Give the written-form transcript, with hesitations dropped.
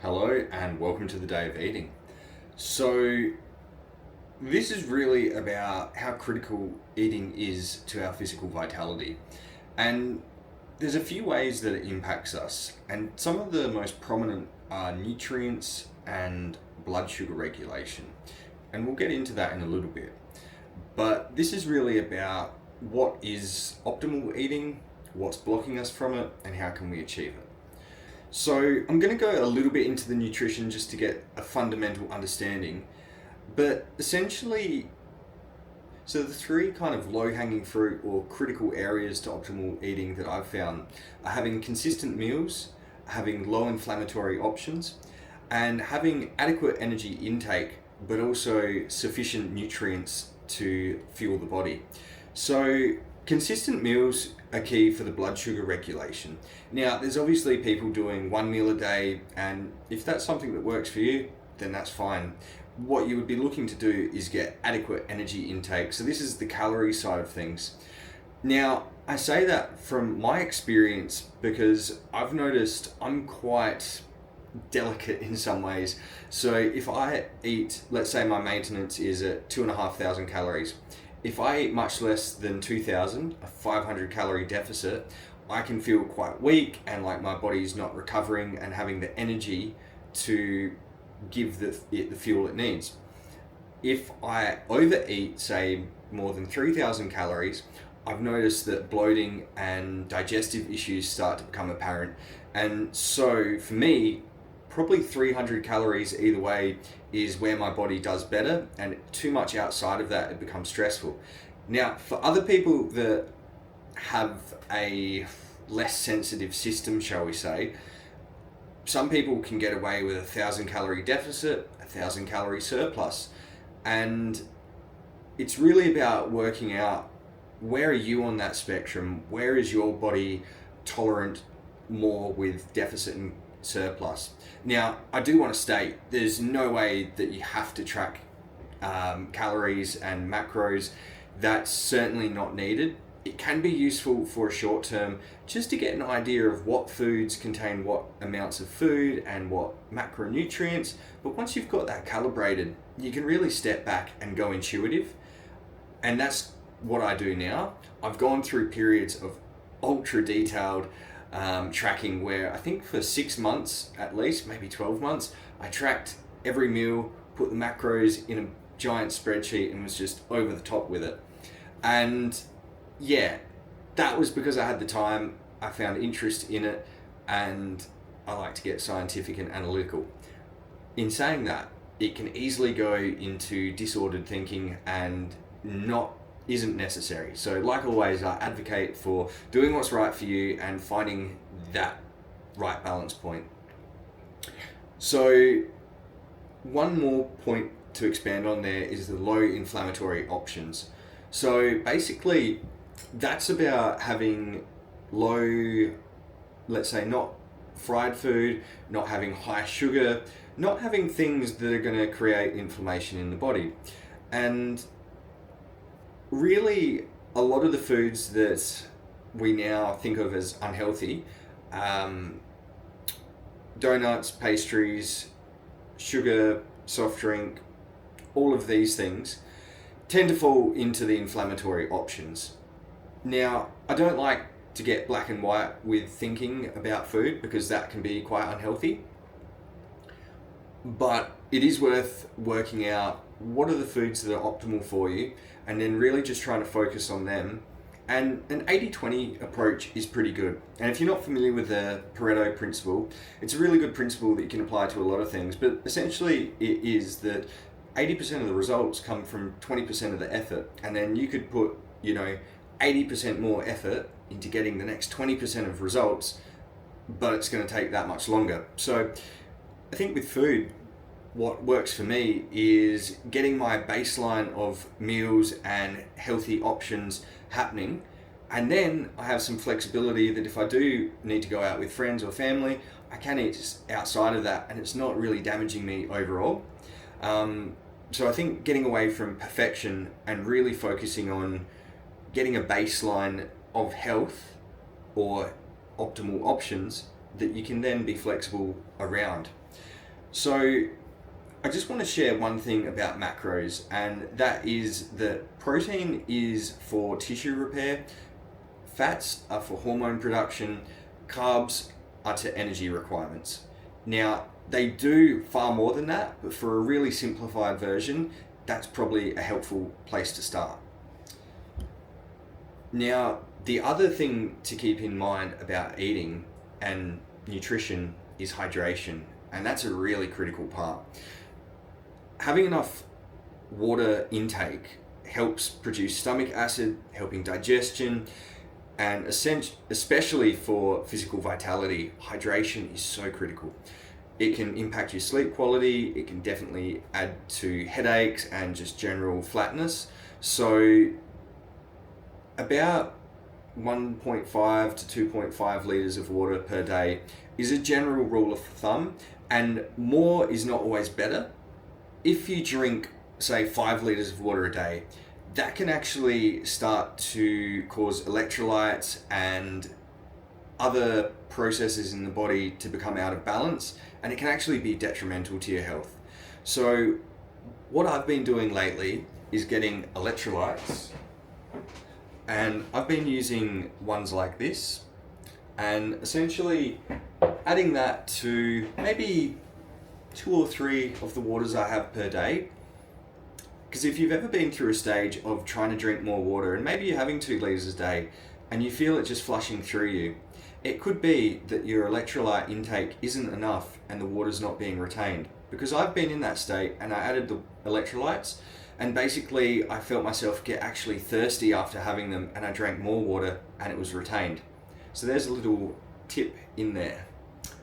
Hello and welcome to the Day of Eating. So, this is really about how critical eating is to our physical vitality. And there's a few ways that it impacts us, and some of the most prominent are nutrients and blood sugar regulation. And we'll get into that in a little bit. But this is really about what is optimal eating, what's blocking us from it, and how can we achieve it. So I'm going to go a little bit into the nutrition just to get a fundamental understanding. But essentially, so the three kind of low-hanging fruit or critical areas to optimal eating that I've found are having consistent meals, having low inflammatory options, and having adequate energy intake, but also sufficient nutrients to fuel the body. So consistent meals are key for the blood sugar regulation. Now, there's obviously people doing one meal a day, and if that's something that works for you, then that's fine. What you would be looking to do is get adequate energy intake. So this is the calorie side of things. Now, I say that from my experience because I've noticed I'm quite delicate in some ways. So if I eat, let's say my maintenance is at 2,500 calories, if I eat much less than 2,000, a 500 calorie deficit, I can feel quite weak and like my body's not recovering and having the energy to give it the fuel it needs. If I overeat, say more than 3,000 calories, I've noticed that bloating and digestive issues start to become apparent. And so for me, probably 300 calories either way is where my body does better, and too much outside of that, it becomes stressful. Now, for other people that have a less sensitive system, shall we say, some people can get away with 1,000 calorie deficit, 1,000 calorie surplus. And it's really about working out where are you on that spectrum, where is your body tolerant more with deficit and surplus. Now, I do want to state there's no way that you have to track calories and macros. That's certainly not needed. It can be useful for a short term just to get an idea of what foods contain what amounts of food and what macronutrients. But once you've got that calibrated, you can really step back and go intuitive. And that's what I do now. I've gone through periods of ultra detailed tracking where I think for 6 months at least, maybe 12 months, I tracked every meal, put the macros in a giant spreadsheet and was just over the top with it. And yeah, that was because I had the time, I found interest in it, and I like to get scientific and analytical. In saying that, it can easily go into disordered thinking and not isn't necessary. So like always, I advocate for doing what's right for you and finding that right balance point. So one more point to expand on there is the low inflammatory options. So basically that's about having low, let's say not fried food, not having high sugar, not having things that are going to create inflammation in the body. And really, a lot of the foods that we now think of as unhealthy, donuts, pastries, sugar, soft drink, all of these things tend to fall into the inflammatory options. Now, I don't like to get black and white with thinking about food because that can be quite unhealthy. But it is worth working out what are the foods that are optimal for you and then really just trying to focus on them. And an 80-20 approach is pretty good. And if you're not familiar with the Pareto principle, it's a really good principle that you can apply to a lot of things. But essentially it is that 80% of the results come from 20% of the effort. And then you could put, 80% more effort into getting the next 20% of results, but it's going to take that much longer. So I think with food, what works for me is getting my baseline of meals and healthy options happening. And then I have some flexibility that if I do need to go out with friends or family, I can eat outside of that and it's not really damaging me overall. So I think getting away from perfection and really focusing on getting a baseline of health or optimal options that you can then be flexible around. So I just want to share one thing about macros, and that is that protein is for tissue repair, fats are for hormone production, carbs are to energy requirements. Now, they do far more than that, but for a really simplified version, that's probably a helpful place to start. Now, the other thing to keep in mind about eating and nutrition is hydration, and that's a really critical part. Having enough water intake helps produce stomach acid, helping digestion, and especially for physical vitality, hydration is so critical. It can impact your sleep quality, it can definitely add to headaches and just general flatness. So about 1.5 to 2.5 litres of water per day is a general rule of thumb, and more is not always better. If you drink, say, 5 litres of water a day, that can actually start to cause electrolytes and other processes in the body to become out of balance, and it can actually be detrimental to your health. So what I've been doing lately is getting electrolytes, and I've been using ones like this, and essentially adding that to maybe 2 or 3 of the waters I have per day. Because if you've ever been through a stage of trying to drink more water, and maybe you're having 2 litres a day and you feel it just flushing through you, it could be that your electrolyte intake isn't enough and the water's not being retained. Because I've been in that state and I added the electrolytes, and basically I felt myself get actually thirsty after having them, and I drank more water and it was retained. So there's a little tip in there.